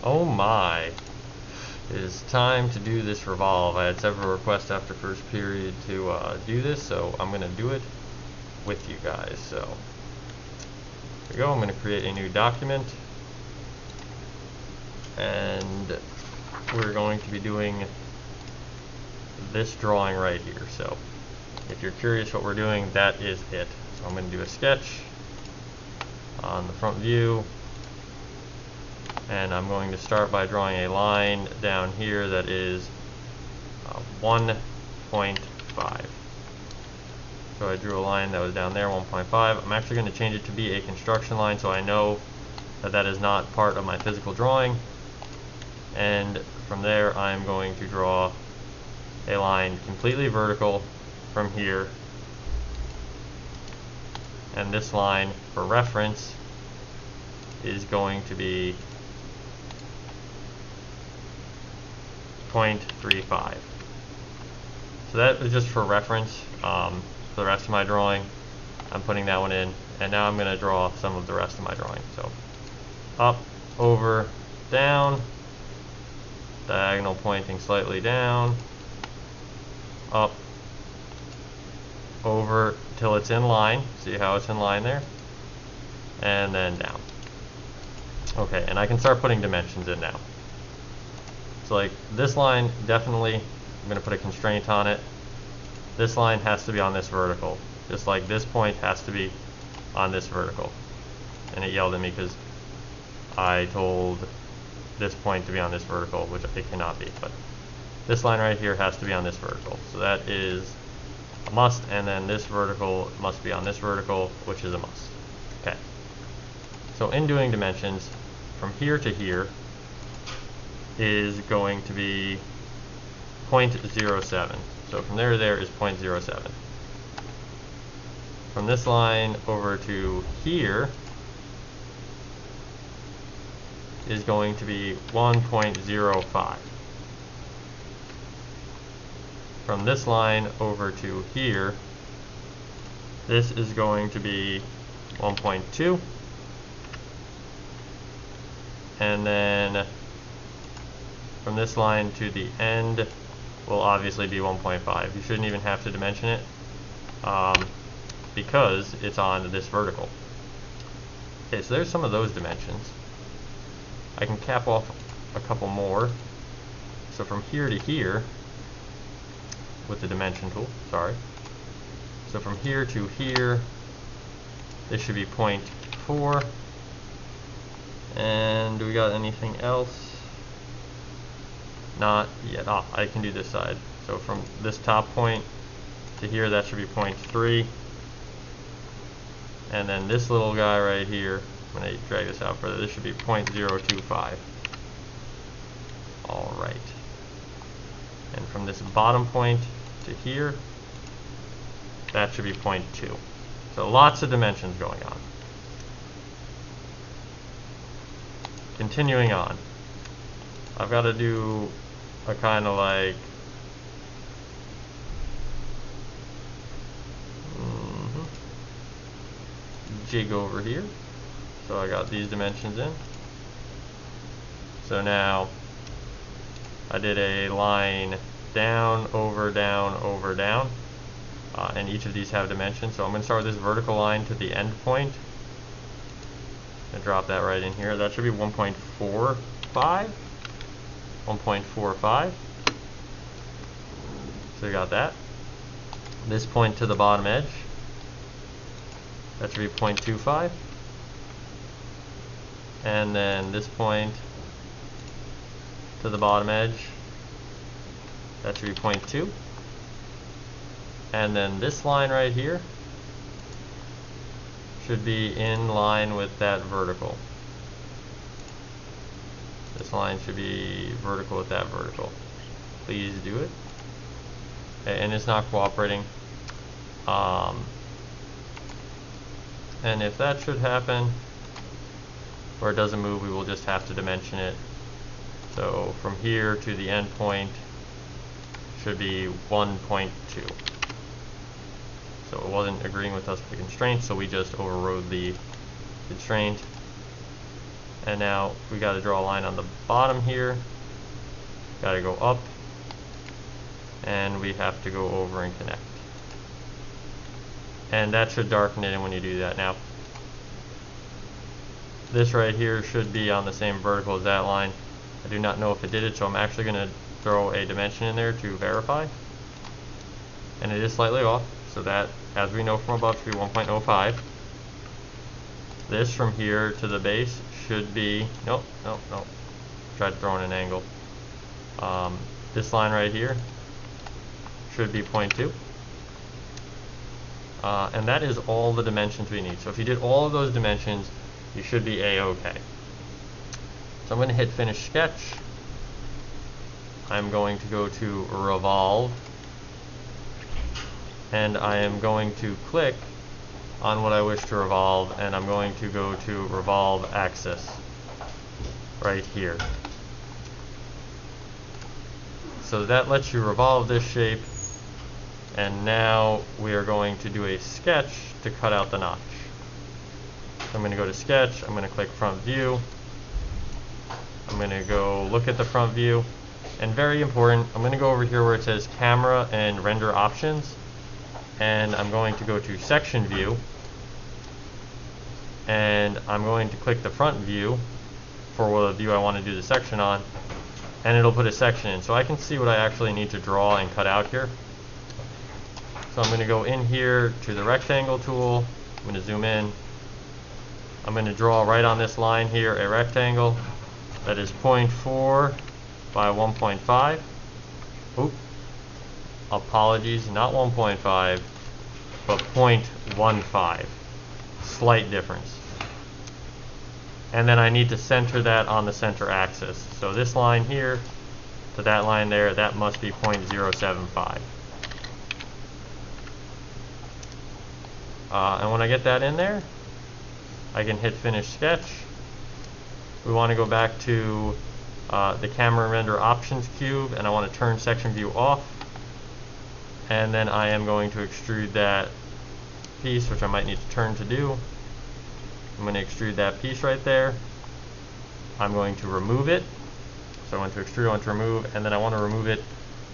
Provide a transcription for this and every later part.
Oh my. It is time to do this revolve. I had several requests after first period to do this, so I'm going to do it with you guys. So here we go. I'm going to create a new document, and we're going to be doing this drawing right here. So if you're curious what we're doing, that is it. So I'm going to do a sketch on the front view, and I'm going to start by drawing a line down here that is 1.5. So I drew a line that was down there, 1.5. I'm actually going to change it to be a construction line so I know that that is not part of my physical drawing. And from there I'm going to draw a line completely vertical from here. And this line, for reference, is going to be 0.35. So that is just for reference. For the rest of my drawing, I'm putting that one in, and now I'm going to draw some of the rest of my drawing. So up, over, down, diagonal pointing slightly down, up, over till it's in line. See how it's in line there? And then down. Okay, and I can start putting dimensions in now. So like this line, definitely, I'm going to put a constraint on it. This line has to be on this vertical, just like this point has to be on this vertical. And it yelled at me because I told this point to be on this vertical, which it cannot be. But this line right here has to be on this vertical. So that is a must, and then this vertical must be on this vertical, which is a must. Okay. So in doing dimensions, from here to here is going to be 0.07. So from there to there is 0.07. From this line over to here is going to be 1.05. From this line over to here, this is going to be 1.2. And then from this line to the end will obviously be 1.5. You shouldn't even have to dimension it because it's on this vertical. Okay, so there's some of those dimensions. I can cap off a couple more. So from here to here, with the dimension tool, sorry. So from here to here, this should be 0.4. And do we got anything else? Not yet. I can do this side. So from this top point to here, that should be 0.3. And then this little guy right here, I'm going to drag this out further, this should be 0.025. Alright. And from this bottom point to here, that should be 0.2. So lots of dimensions going on. Continuing on. I've got to do a kind of like jig over here. So I got these dimensions in. So now I did a line down, over, down, over, down. And each of these have dimensions. So I'm going to start with this vertical line to the end point. And drop that right in here. That should be 1.45. 1.45. So you got that. This point to the bottom edge, that should be 0.25. And then this point to the bottom edge, that should be 0.2. And then this line right here should be in line with that vertical. This line should be vertical with that vertical. Please do it. Okay, and it's not cooperating. And if that should happen, or it doesn't move, we will just have to dimension it. So from here to the end point should be 1.2. So it wasn't agreeing with us with the constraint, so we just overrode the constraint. And now we got to draw a line on the bottom here. Got to go up, and we have to go over and connect. And that should darken it in when you do that. Now, this right here should be on the same vertical as that line. I do not know if it did it, so I'm actually going to throw a dimension in there to verify. And it is slightly off, so that, as we know from above, should be 1.05. This from here to the base should be, nope. Tried to throw in an angle. This line right here should be 0.2. And that is all the dimensions we need. So if you did all of those dimensions, you should be A-okay. So I'm going to hit Finish Sketch. I'm going to go to Revolve. And I am going to click on what I wish to revolve, and I'm going to go to Revolve Axis right here. So that lets you revolve this shape, and now we are going to do a sketch to cut out the notch. So I'm going to go to Sketch, I'm going to click Front View, I'm going to go look at the front view, and very important, I'm going to go over here where it says Camera and Render Options, and I'm going to go to Section View, and I'm going to click the front view for the view I want to do the section on, and it'll put a section in. So I can see what I actually need to draw and cut out here. So I'm going to go in here to the rectangle tool, I'm going to zoom in, I'm going to draw right on this line here a rectangle that is 0.4 by 1.5. Oop, apologies, not 1.5, but 0.15. Slight difference. And then I need to center that on the center axis. So this line here to that line there, that must be 0.075. And when I get that in there, I can hit Finish Sketch. We want to go back to the Camera and Render Options cube, and I want to turn Section View off. And then I am going to extrude that piece, which I might need to turn to do. I'm going to extrude that piece right there. I'm going to remove it. So I want to extrude, I want to remove, and then I want to remove it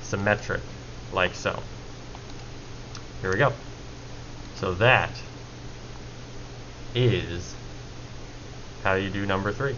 symmetric, like so. Here we go. So that is how you do number 3.